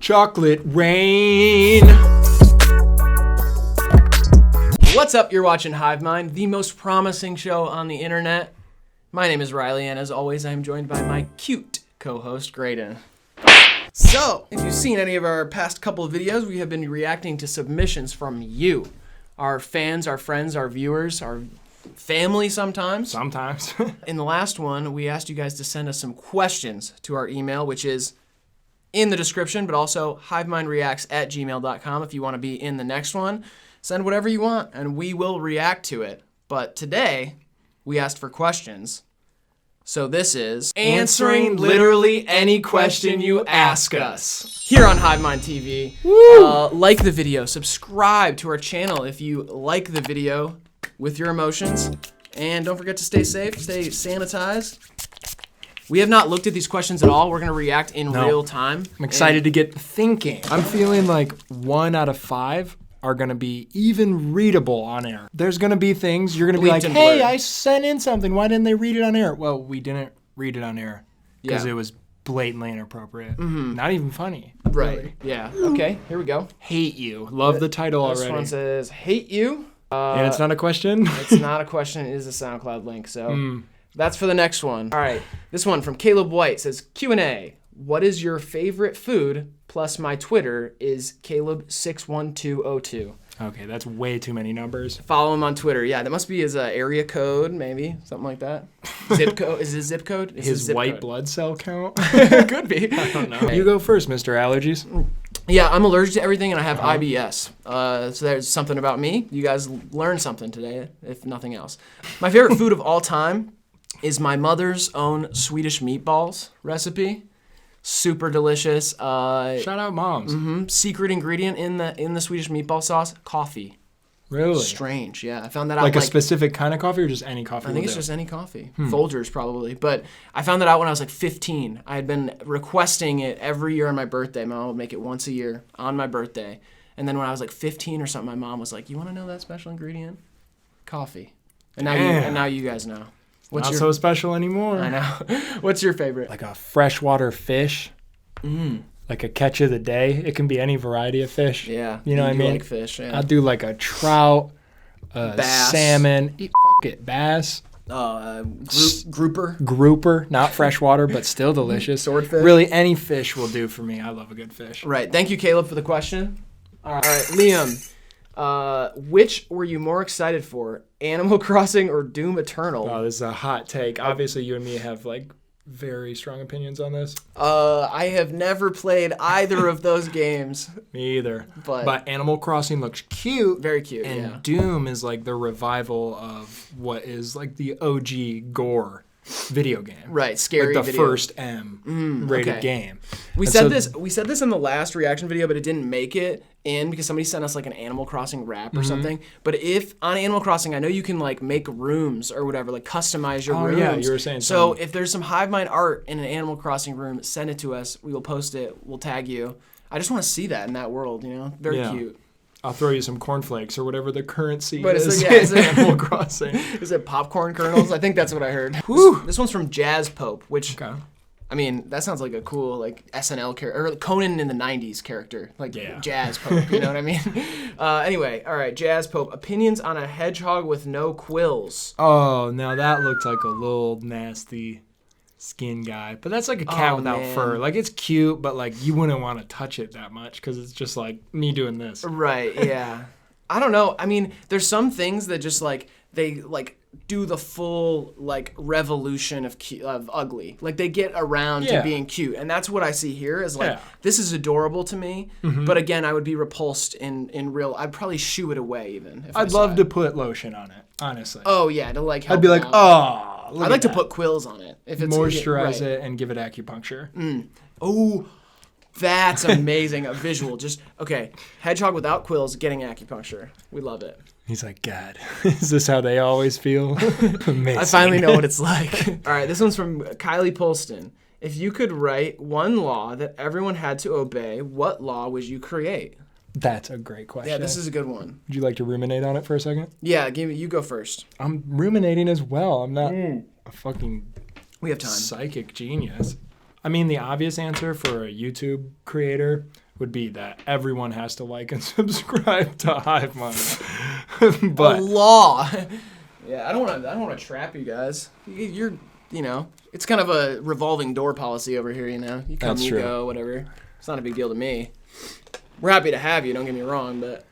Chocolate rain. What's up? You're watching Hivemind, the most promising show on the internet. My name is Riley, and as always, I'm joined by my cute co-host, Graydon. So, if you've seen any of our past couple of videos, we have been reacting to submissions from you, our fans, our friends, our viewers, our family sometimes. Sometimes. In the last one, we asked you guys to send us some questions to our email, which is in the description, but also hivemindreacts@gmail.com if you want to be in the next one. Send whatever you want, and we will react to it. But today, we asked for questions. So this is answering literally any question you ask us. Here on Hivemind TV. Like the video, subscribe to our channel if you like the video with your emotions. And don't forget to stay safe, stay sanitized. We have not looked at these questions at all. We're going to react in real time. I'm excited to get thinking. I'm feeling like 1 out of 5 are going to be even readable on air. There's going to be things you're going to be like, hey, I sent in something. Why didn't they read it on air? Well, we didn't read it on air because it was blatantly inappropriate. Not even funny. Right. Really. Yeah. Okay, here we go. Hate you. Love the title already. This one says, hate you. And it's not a question? It's not a question. It is a SoundCloud link. So that's for the next one. All right. This one from Caleb White says, Q&A. What is your favorite food? Plus my Twitter is Caleb61202. Okay, that's way too many numbers. Follow him on Twitter. Yeah, that must be his area code, maybe. Something like that. Zip code. Is his zip code? His white blood cell count? Could be. I don't know. You go first, Mr. Allergies. Yeah, I'm allergic to everything, and I have IBS. So there's something about me. You guys learned something today, if nothing else. My favorite food of all time is my mother's own Swedish meatballs recipe. Super delicious. Shout out moms. Secret ingredient in the Swedish meatball sauce, coffee. Really? Strange, yeah. I found that out like a specific kind of coffee or just any coffee? I think it's just any coffee. Folgers probably. But I found that out when I was like 15. I had been requesting it every year on my birthday. My mom would make it once a year on my birthday. And then when I was like 15 or something, my mom was like, you want to know that special ingredient? Coffee. And now you guys know. Not so special anymore. I know. What's your favorite? Like a freshwater fish. Like a catch of the day. It can be any variety of fish. Yeah. You know what I mean? Like fish, yeah. I'll do like a trout, bass. Salmon. Bass. Grouper. Grouper. Not freshwater, but still delicious. Swordfish. Really, any fish will do for me. I love a good fish. Right. Thank you, Caleb, for the question. All right, Liam. Which were you more excited for, Animal Crossing or Doom Eternal? Oh, this is a hot take. Obviously, you and me have like very strong opinions on this. I have never played either of those games. Me either. But Animal Crossing looks cute. Very cute, and Doom is like the revival of what is like the OG gore video game. Right, scary like the video. First rated game. We said this in the last reaction video, but it didn't make it in because somebody sent us like an Animal Crossing rap or something. But if on Animal Crossing, I know you can like make rooms or whatever, like customize your rooms. Yeah, you were saying so. If there's some Hivemind art in an Animal Crossing room, send it to us. We will post it. We'll tag you. I just want to see that in that world. You know, very cute. I'll throw you some cornflakes or whatever the currency is in Animal Crossing. Is it popcorn kernels? I think that's what I heard. Whew. This one's from Jazz Pope, which, I mean, that sounds like a cool like SNL character, or Conan in the 90s character, like Jazz Pope, you know what I mean? Anyway, all right, Jazz Pope, opinions on a hedgehog with no quills. Oh, now that looks like a little nasty skin guy, but that's like a cat without fur. Like it's cute, but like you wouldn't want to touch it that much because it's just like me doing this. Right? Yeah. I don't know. I mean, there's some things that just like they like do the full like revolution of ugly. Like they get around to being cute, and that's what I see here. Is like this is adorable to me, but again, I would be repulsed in real. I'd probably shoo it away even. If I'd love to put lotion on it, honestly. Oh yeah, to like. I'd be like, oh. I'd like to put quills on it if it's moisturize it and give it acupuncture. Oh, that's amazing. A visual. Just okay. Hedgehog without quills getting acupuncture. We love it. He's like, God, is this how they always feel? Amazing. I finally know what it's like. All right, this one's from Kylie Polston. If you could write one law that everyone had to obey, what law would you create? That's a great question. Yeah, this is a good one. Would you like to ruminate on it for a second? Yeah, you go first. I'm ruminating as well. I'm not a fucking we have time. Psychic genius. I mean, the obvious answer for a YouTube creator would be that everyone has to like and subscribe to Hivemind. But a law. Yeah, I don't want to trap you guys. You're, it's kind of a revolving door policy over here. You come, That's you true. go, whatever. It's not a big deal to me. We're happy to have you. Don't get me wrong, but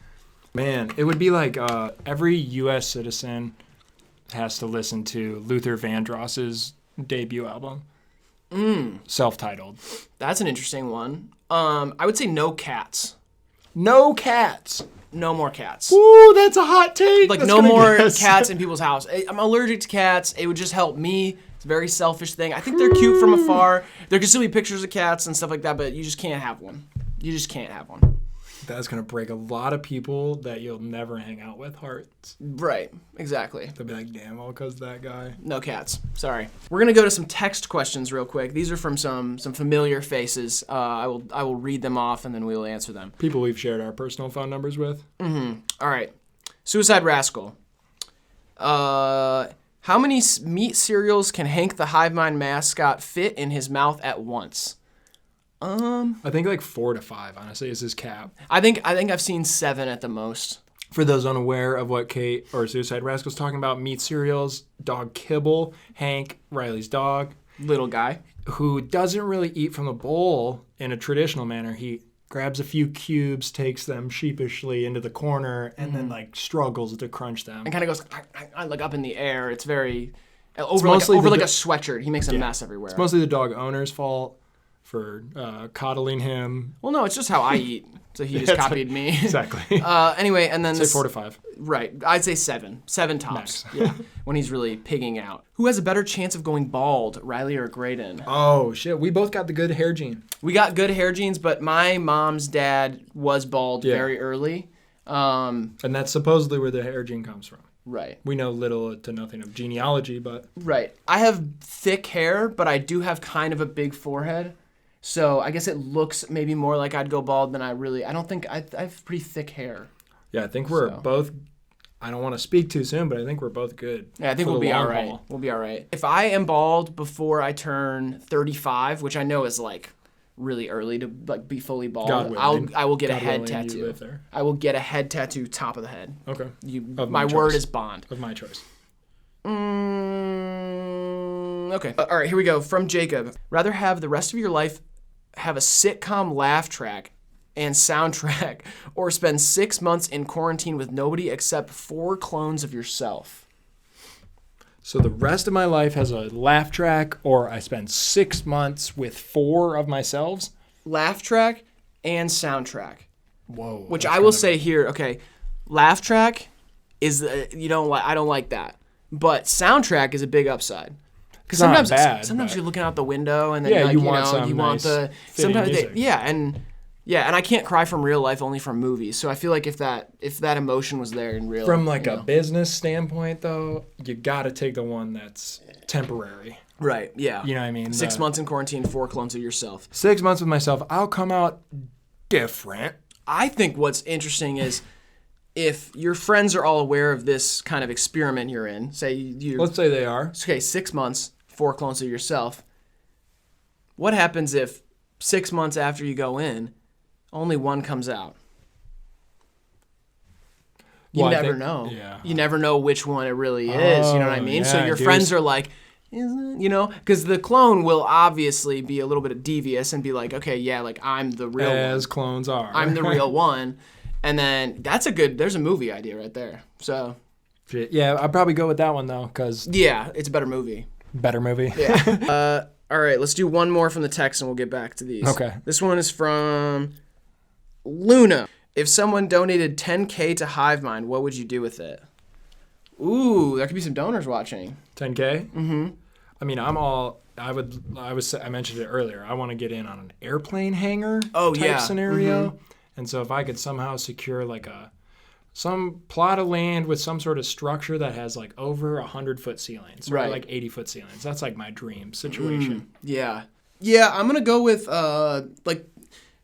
man, it would be like every U.S. citizen has to listen to Luther Vandross's debut album, self-titled. That's an interesting one. I would say no cats. No cats. No more cats. Ooh, that's a hot take. Like That's no gonna more get us. cats in people's house. I'm allergic to cats. It would just help me. It's a very selfish thing. I think they're cute from afar. There could still be pictures of cats and stuff like that, but you just can't have one. You just can't have one. That's gonna break a lot of people that you'll never hang out with hearts. Right. Exactly. They'll be like, damn, all because that guy. No cats. Sorry. We're gonna go to some text questions real quick. These are from some familiar faces. I will read them off and then we will answer them. People we've shared our personal phone numbers with. All right. Suicide Rascal. How many meat cereals can Hank the Hivemind mascot fit in his mouth at once? I think like 4 to 5, honestly, is his cap. I think I've seen 7 at the most. For those unaware of what Kate or Suicide Rascal's talking about, meat cereals, dog Kibble, Hank, Riley's dog, Little guy. who doesn't really eat from the bowl in a traditional manner. He grabs a few cubes, takes them sheepishly into the corner, and then like struggles to crunch them. And kind of goes like up in the air. It's very over mostly like the a sweatshirt. He makes a mess everywhere. It's mostly the dog owner's fault for coddling him. Well, no, it's just how I eat. So he just copied me. Exactly. Anyway, and then Say 4 to 5. Right. I'd say 7. 7 tops. Yeah. When he's really pigging out. Who has a better chance of going bald, Riley or Graydon? Oh, shit. We both got the good hair gene. We got good hair genes, but my mom's dad was bald very early. And that's supposedly where the hair gene comes from. Right. We know little to nothing of genealogy, but... Right. I have thick hair, but I do have kind of a big forehead. So I guess it looks maybe more like I'd go bald than I don't think I have pretty thick hair. Yeah, I think we're both... I don't want to speak too soon, but I think we're both good. Yeah, I think we'll be all right. We'll be all right. If I am bald before I turn 35, which I know is like really early to like be fully bald, I will get a head tattoo. I will get a head tattoo top of the head. Okay. My word is bond. Of my choice. Okay. All right, here we go. From Jacob. Rather have the rest of your life have a sitcom laugh track and soundtrack, or spend 6 months in quarantine with nobody except 4 clones of yourself? So the rest of my life has a laugh track, or I spend 6 months with 4 of myselves? Laugh track and soundtrack. Whoa. Which I will say here, okay, laugh track is, I don't like that. But soundtrack is a big upside. Because sometimes you're looking out the window and then you want the sometimes music. And I can't cry from real life, only from movies. So I feel like if that emotion was there in real from like a business standpoint though, you got to take the one that's temporary. Right, yeah. You know what I mean? 6 months in quarantine, 4 clones of yourself. 6 months with myself, I'll come out different. I think what's interesting is if your friends are all aware of this kind of experiment you're in, Let's say they are. Okay, 6 months, 4 clones of yourself. What happens if 6 months after you go in, only one comes out? You never know. Yeah. You never know which one it really is. You know what I mean? So your friends are like, because the clone will obviously be a little bit devious and be like, okay, yeah, like I'm the real one. As clones are. I'm the real one. And then there's a movie idea right there. So. Yeah, I'd probably go with that one though, because. Yeah, it's a better movie. Better movie. Yeah. All right, let's do one more from the text and we'll get back to these. Okay. This one is from Luna. If someone donated $10K to Hivemind, what would you do with it? Ooh, there could be some donors watching. 10K? Mm-hmm. I mean, I mentioned it earlier. I want to get in on an airplane hangar type scenario. Mm-hmm. And so if I could somehow secure like some plot of land with some sort of structure that has like over 100-foot ceilings, or like 80-foot ceilings. That's like my dream situation. Yeah. Yeah, I'm going to go with like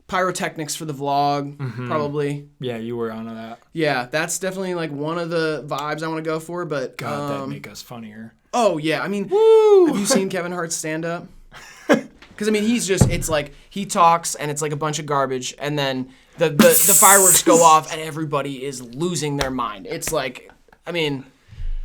pyrotechnics for the vlog, probably. Yeah, you were onto that. Yeah, that's definitely like one of the vibes I want to go for, but... God, that'd make us funnier. Oh, yeah. I mean, have you seen Kevin Hart's stand-up? Because I mean, it's like he talks and it's like a bunch of garbage, and then the fireworks go off and everybody is losing their mind. It's like, I mean,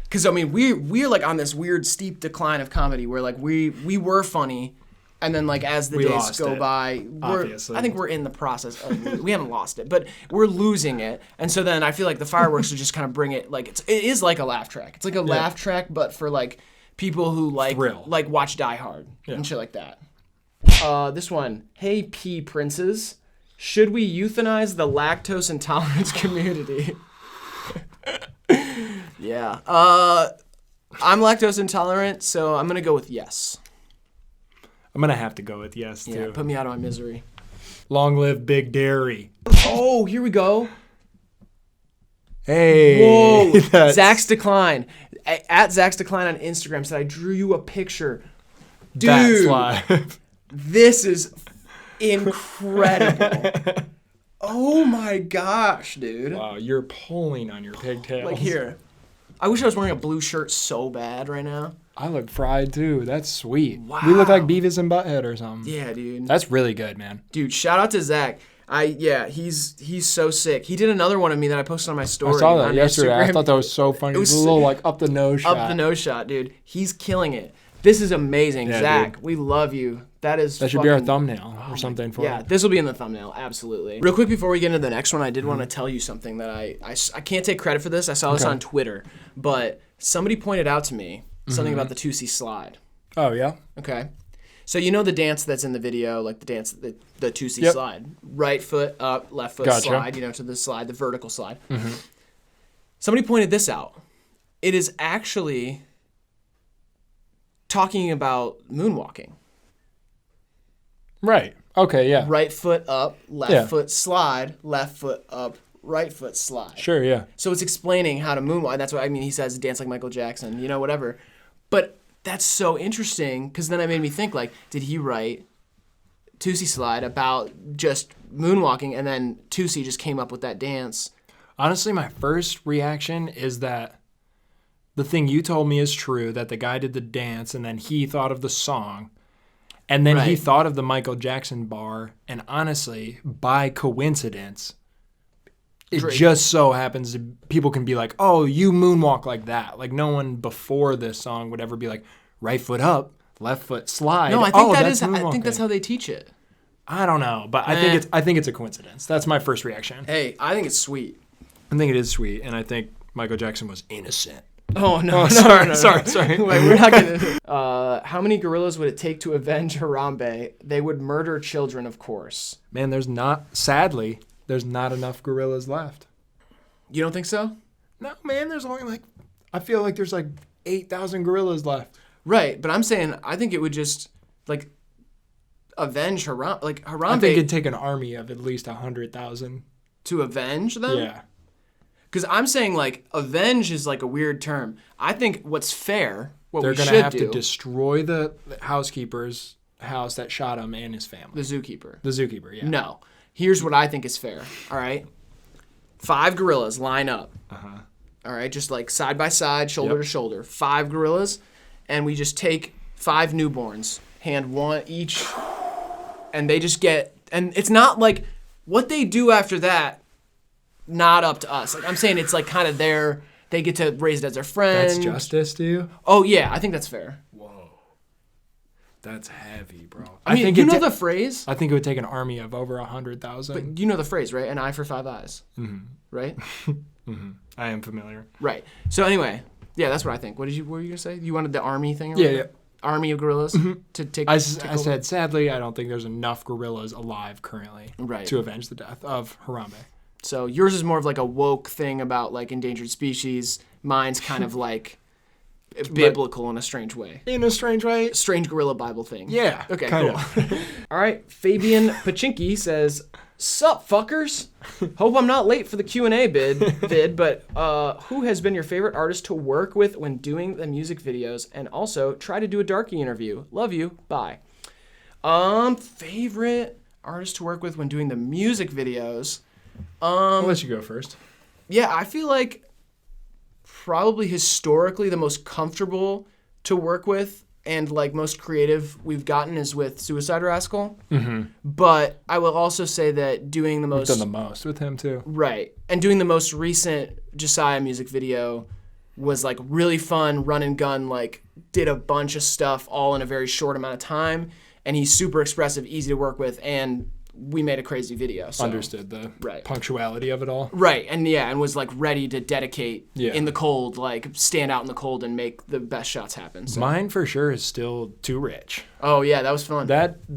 because I mean we're like on this weird steep decline of comedy where like we were funny, and then like as the days go by, I think we're in the process. We haven't lost it, but we're losing it, and so then I feel like the fireworks will just kind of bring it. Like it is like a laugh track. It's like a laugh track, but for like people who like watch Die Hard and shit like that. This one. Hey, P Princes. Should we euthanize the lactose intolerance community? Yeah. I'm lactose intolerant, so I'm going to go with yes. I'm going to have to go with yes, too. Yeah, put me out of my misery. Long live Big Dairy. Oh, here we go. Hey. Whoa. Zach's Decline. At Zach's Decline on Instagram said, I drew you a picture. Dude. That's live. This is incredible. Oh my gosh, dude. Wow, you're pulling on your pigtails. Like here. I wish I was wearing a blue shirt so bad right now. I look fried too. That's sweet. Wow. We look like Beavis and Butthead or something. Yeah, dude. That's really good, man. Dude, shout out to Zach. He's so sick. He did another one of me that I posted on my story. I saw that yesterday. Instagram. I thought that was so funny. It was a little like up the nose shot. Up the nose shot, dude. He's killing it. This is amazing. Yeah, Zach, dude. We love you. That should be our thumbnail or something for it. Yeah, this will be in the thumbnail, absolutely. Real quick before we get into the next one, I did want to tell you something that I can't take credit for this. I saw this on Twitter, but somebody pointed out to me something about the 2C slide. Oh, yeah? Okay. So you know the dance that's in the video, like the dance, the 2C slide. Right foot up, left foot slide, to the slide, the vertical slide. Mm-hmm. Somebody pointed this out. It is actually talking about moonwalking. Right. Okay, yeah. Right foot up, left foot slide, left foot up, right foot slide. Sure, yeah. So it's explaining how to moonwalk. That's what I mean. He says dance like Michael Jackson, whatever. But that's so interesting because then it made me think, like, did he write 2C slide about just moonwalking and then 2C just came up with that dance? Honestly, my first reaction is that the thing you told me is true, that the guy did the dance and then he thought of the song. And then he thought of the Michael Jackson bar, and honestly, by coincidence, it just so happens people can be like, oh, you moonwalk like that. Like, no one before this song would ever be like, right foot up, left foot slide. No, I think that's how they teach it. I don't know, but I think it's a coincidence. That's my first reaction. Hey, I think it's sweet. I think it is sweet, and I think Michael Jackson was innocent. Oh, no. Sorry. Wait, we're not going to... how many gorillas would it take to avenge Harambe? They would murder children, of course. Man, there's not enough gorillas left. You don't think so? No, man, there's only I feel like there's 8,000 gorillas left. Right, but I'm saying I think it would just, avenge Harambe. Harambe... I think it'd take an army of at least 100,000. To avenge them? Yeah. Because I'm saying, avenge is, a weird term. I think what's fair, they're going to have to destroy the housekeeper's house that shot him and his family. The zookeeper. The zookeeper, yeah. No. Here's what I think is fair, all right? 5 gorillas line up. Uh-huh. All right, just, side by side, shoulder to shoulder. 5 gorillas, and we just take 5 newborns, hand one each, and they just get... And it's not what they do after that... Not up to us. I'm saying it's kind of they get to raise it as their friend. That's justice to you? Oh, yeah, I think that's fair. Whoa. That's heavy, bro. I mean, you know the phrase? I think it would take an army of over 100,000. But you know the phrase, right? An eye for 5 eyes. Mm-hmm. Right? Mm-hmm. I am familiar. Right. So anyway, yeah, that's what I think. What were you going to say? You wanted the army thing? Yeah. Army of gorillas to take I said, sadly, I don't think there's enough gorillas alive currently to avenge the death of Harambe. So yours is more of a woke thing about endangered species. Mine's kind of biblical in a strange way. In a strange way? Strange gorilla Bible thing. Yeah. Okay, cool. All right, Fabian Pachinki says, "Sup, fuckers? Hope I'm not late for the Q&A vid, but who has been your favorite artist to work with when doing the music videos? And also, try to do a Darky interview. Love you. Bye." Favorite artist to work with when doing the music videos... I'll let you go first. Yeah, I feel like probably historically the most comfortable to work with and like most creative we've gotten is with Suicide Rascal. Mm-hmm. But I will also say that doing the most... We've done the most with him too. Right. And doing the most recent Josiah music video was like really fun, run and gun, like did a bunch of stuff all in a very short amount of time. And he's super expressive, easy to work with, and we made a crazy video. So. Understood the punctuality of it all. Right, and was like ready to dedicate in the cold, like stand out in the cold and make the best shots happen. So. Mine for sure is still Too Rich. Oh yeah, that was fun.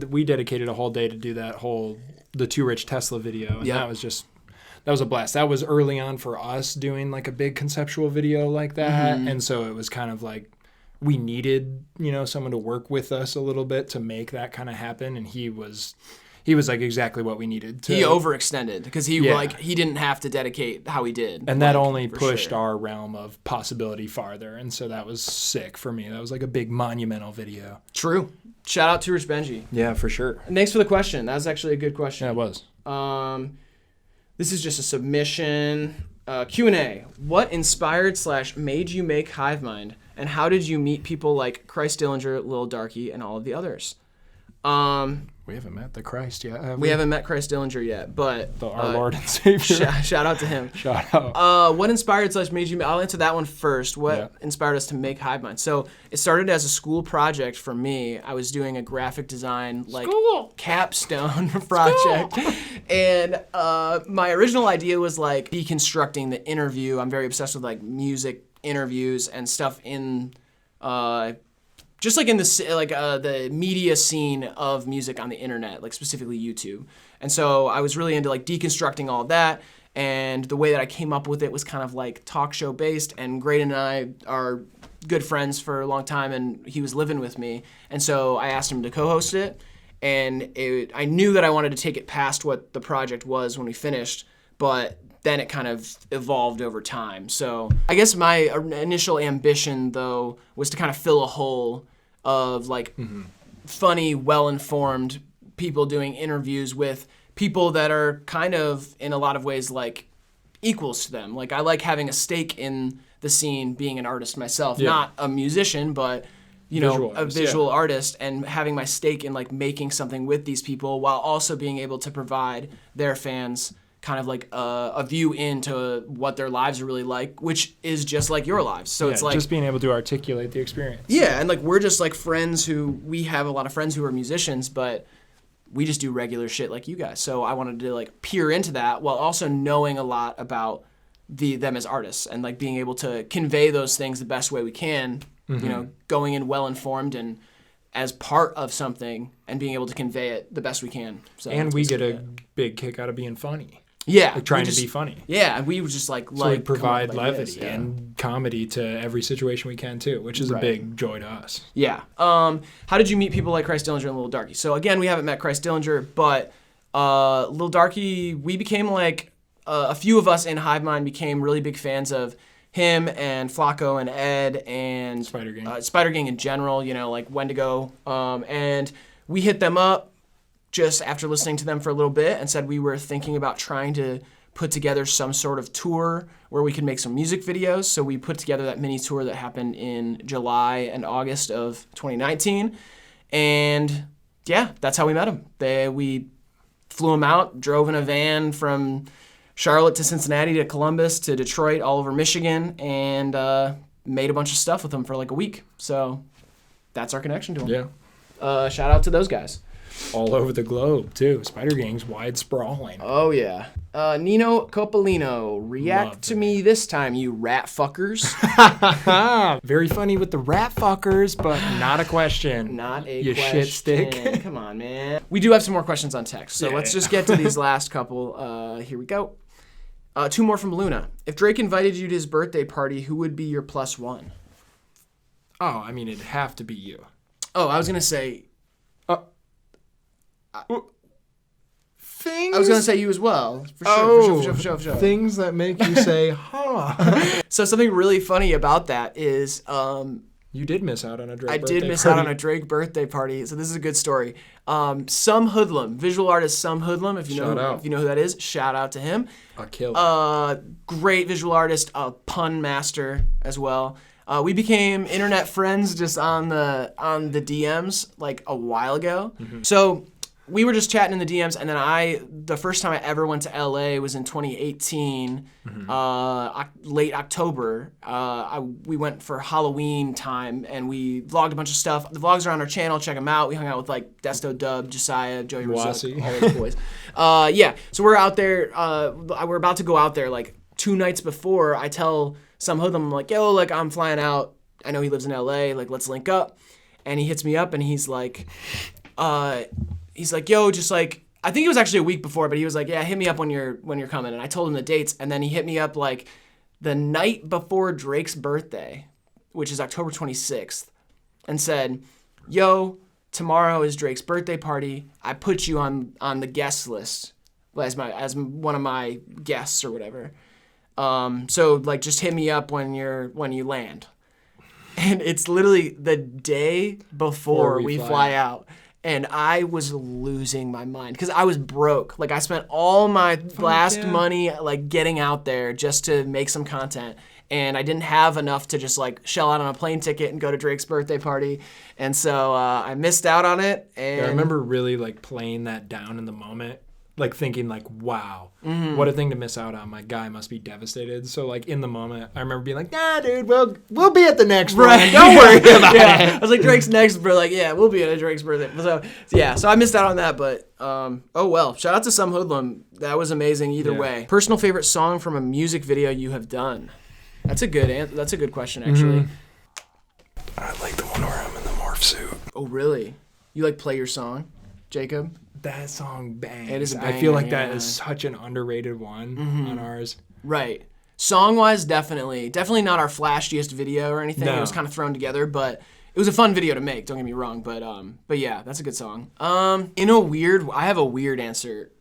We dedicated a whole day to do the Too Rich Tesla video, and that was a blast. That was early on for us doing like a big conceptual video like that, and so it was kind of like we needed someone to work with us a little bit to make that kind of happen, and he was like exactly what we needed. He overextended because he didn't have to dedicate how he did. And that only pushed our realm of possibility farther. And so that was sick for me. That was like a big monumental video. True. Shout out to Rich Benji. Yeah, for sure. And thanks for the question. That was actually a good question. Yeah, it was. This is just a submission. Q&A. What inspired / made you make Hivemind? And how did you meet people like Christ Dillinger, Lil Darky, and all of the others? We haven't met the Christ yet, have we? We haven't met Christ Dillinger yet, but... our Lord and Savior. Shout out to him. Shout out. What inspired / made you... I'll answer that one first. What inspired us to make Hivemind? So it started as a school project for me. I was doing a graphic design, capstone project. And my original idea was, deconstructing the interview. I'm very obsessed with, music interviews and stuff in... just in the media scene of music on the internet, specifically YouTube. And so I was really into deconstructing all of that. And the way that I came up with it was kind of talk show based. And Graydon and I are good friends for a long time, and he was living with me. And so I asked him to co-host it. And I knew that I wanted to take it past what the project was when we finished, but then it kind of evolved over time. So I guess my initial ambition, though, was to kind of fill a hole of funny, well-informed people doing interviews with people that are kind of, in a lot of ways, equals to them. I like having a stake in the scene, being an artist myself, not a musician, but a visual artist, and having my stake in making something with these people while also being able to provide their fans kind of a view into what their lives are really like, which is just like your lives. So it's just being able to articulate the experience. Yeah, and we're just friends we have a lot of friends who are musicians, but we just do regular shit like you guys. So I wanted to peer into that while also knowing a lot about them as artists and being able to convey those things the best way we can, going in well informed and as part of something and being able to convey it the best we can. So and we get a big kick out of being funny. Yeah. Trying to be funny. Yeah, and we would just so we provide levity and comedy to every situation we can too, which is a big joy to us. Yeah. How did you meet people like Christ Dillinger and Lil Darky? So again, we haven't met Christ Dillinger, but Lil Darky, we became a few of us in Hivemind became really big fans of him and Flacco and Ed and Spider Gang. Spider Gang in general, Wendigo. And we hit them up just after listening to them for a little bit and said we were thinking about trying to put together some sort of tour where we could make some music videos. So we put together that mini tour that happened in July and August of 2019. And that's how we met them. We flew them out, drove in a van from Charlotte to Cincinnati to Columbus to Detroit, all over Michigan, and made a bunch of stuff with them for a week. So that's our connection to them. Yeah. Shout out to those guys. All over the globe, too. Spider Gang's wide sprawling. Oh, yeah. Nino Copolino, react to me this time, you rat fuckers. Very funny with the rat fuckers, but not a question. Not a you question. Shit stick. Come on, man. We do have some more questions on text, so let's just get to these last couple. Here we go. 2 more from Luna. If Drake invited you to his birthday party, who would be your +1? Oh, I mean, it'd have to be you. Oh, I was going to say... Things? I was going to say you as well. For sure. Things that make you say, huh. So something really funny about that is... you did miss out on a Drake birthday party. I did miss out on a Drake birthday party. So this is a good story. Some Hoodlum, visual artist Some Hoodlum, if you know who that is, shout out to him. A kill. Great visual artist, a pun master as well. We became internet friends just on the DMs like a while ago. So we were just chatting in the DMs, and then the first time I ever went to LA was in 2018, late October. We went for Halloween time, and we vlogged a bunch of stuff. The vlogs are on our channel. Check them out. We hung out with like Desto Dub, Josiah, Joey Rizzo, all those boys. Yeah, so we're out there. We're about to go out there like 2 nights before. I tell some hoodlum, I'm like, yo, like I'm flying out. I know he lives in LA. Like, let's link up. And he hits me up, and he's like, yo, just like, I think it was actually a week before, but he was like, yeah, hit me up when you're coming. And I told him the dates, and then he hit me up like the night before Drake's birthday, which is October 26th, and said, yo, tomorrow is Drake's birthday party. I put you on the guest list as one of my guests or whatever. So like, just hit me up when you land. And it's literally the day before we fly out. And I was losing my mind because I was broke. Like, I spent all my last money like getting out there just to make some content. And I didn't have enough to just like shell out on a plane ticket and go to Drake's birthday party. And so I missed out on it. And I remember really like playing that down in the moment. Like thinking like, wow, what a thing to miss out on. My guy must be devastated. So like in the moment, I remember being like, nah, dude, we'll be at the next one. Don't worry about it. I was like, Drake's next, bro. Like, yeah, we'll be at Drake's birthday. So yeah, so I missed out on that, but oh well. Shout out to some hoodlum. That was amazing either way. Personal favorite song from a music video you have done? That's a good question actually. I like the one where I'm in the morph suit. Oh really? You like Play Your Song, Jacob? That song bangs. It is a banger, I feel like that is such an underrated one on ours. Right. Song-wise, definitely not our flashiest video or anything. No. It was kind of thrown together, but it was a fun video to make. Don't get me wrong, but yeah, that's a good song. I have a weird answer.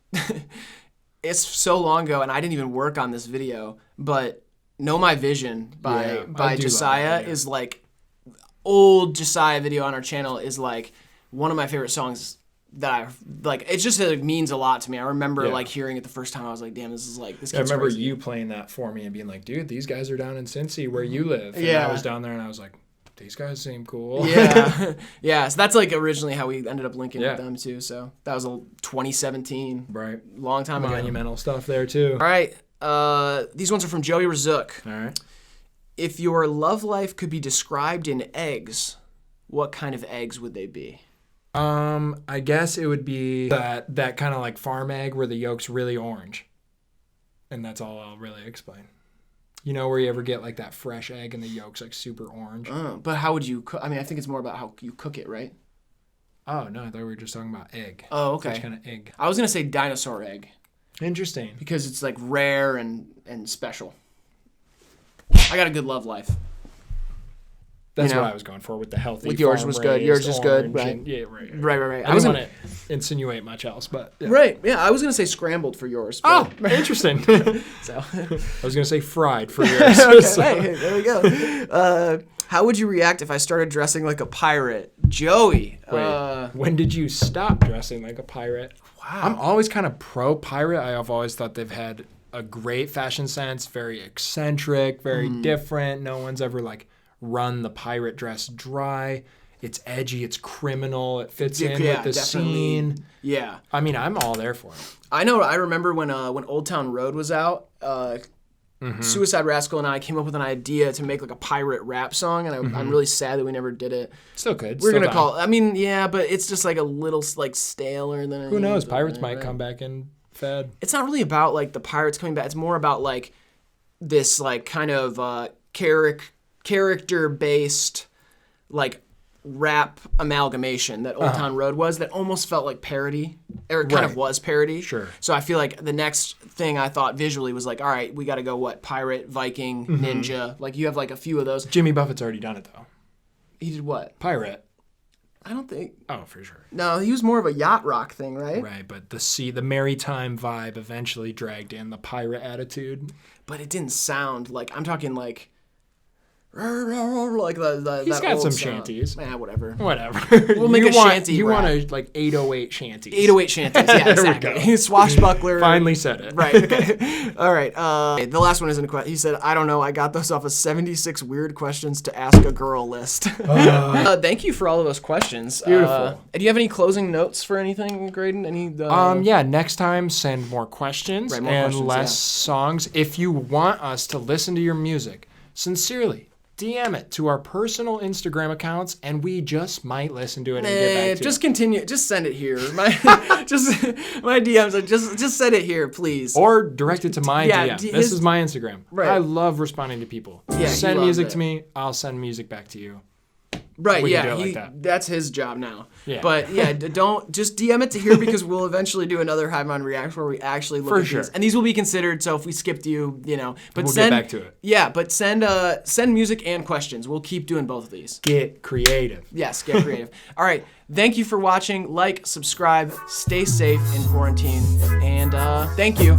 It's so long ago, and I didn't even work on this video, but Know My Vision by Josiah is like old Josiah video on our channel is like one of my favorite songs. That I like, it's just it means a lot to me. I remember like hearing it the first time. I was like, "Damn, this kid's I remember crazy." You playing that for me and being like, "Dude, these guys are down in Cincy where you live." And I was down there and I was like, "These guys seem cool." Yeah, yeah. So that's like originally how we ended up linking with them too. So that was 2017, right? Long time ago. Monumental stuff there too. All right, these ones are from Joey Razook. All right. If your love life could be described in eggs, what kind of eggs would they be? I guess it would be that kind of like farm egg where the yolk's really orange. And that's all I'll really explain. You know where you ever get like that fresh egg and the yolk's like super orange? But how would you cook? I mean, I think it's more about how you cook it, right? Oh, no, I thought we were just talking about egg. Oh, okay. Which kind of egg? I was going to say dinosaur egg. Interesting. Because it's like rare and special. I got a good love life. That's what I was going for with the healthy. With yours was good. Yours is good. Right. Yeah, right. I didn't want to insinuate much else, but yeah. Right. Yeah, I was gonna say scrambled for yours. Oh, interesting. So I was gonna say fried for yours. Okay, so. Hey, there we go. How would you react if I started dressing like a pirate, Joey? Wait, when did you stop dressing like a pirate? Wow. I'm always kind of pro pirate. I've always thought they've had a great fashion sense, very eccentric, very different. No one's ever like run the pirate dress dry. It's edgy, it's criminal, it fits in with the scene. Yeah. I mean, I'm all there for it. I know, I remember when Old Town Road was out, Suicide Rascal and I came up with an idea to make like a pirate rap song, and I'm really sad that we never did it. Still could. We're going to call it, I mean, yeah, but it's just like a little like staler than Who knows, pirates might come back in fed. It's not really about like the pirates coming back, it's more about like this like kind of character-based like rap amalgamation that Old Town Road was that almost felt like parody, or it kind of was parody. Sure. So I feel like the next thing I thought visually was like, all right, we got to go pirate, Viking, ninja. Like you have like a few of those. Jimmy Buffett's already done it though. He did what? Pirate. I don't think. Oh, for sure. No, he was more of a yacht rock thing, right? Right, but the maritime vibe eventually dragged in the pirate attitude. But it didn't sound like, I'm talking like like He's that got old some song. shanties. Whatever. We'll make a shanty You rap. want a like 808 shanties. 808 shanties. Yeah, There we exactly. go. Swashbuckler. Finally said it. Right. Okay. All right. The last one isn't a question. He said, "I don't know. I got those off of 76 weird questions to ask a girl list." Thank you for all of those questions. Beautiful. Do you have any closing notes for anything, Graydon? Any? Yeah. Next time, send more questions Right, more and questions, less yeah. songs. If you want us to listen to your music, sincerely, DM it to our personal Instagram accounts, and we just might listen to it and get back to just you. continue. Just send it here. My DMs. Are just send it here, please. Or direct it to my Yeah, DM. This is my Instagram. Right. I love responding to people. Yeah, he send loves music it. to me. I'll send music back to you. Right, We can yeah, do it like that. that's his job now. Yeah. But yeah, don't just DM it to here because we'll eventually do another Hivemind Reacts where we actually look For at sure. these. And these will be considered, so if we skipped you, but We'll send get back to it. Yeah, but send music and questions. We'll keep doing both of these. Get creative. Yes, get creative. All right, thank you for watching. Like, subscribe, stay safe in quarantine, and thank you.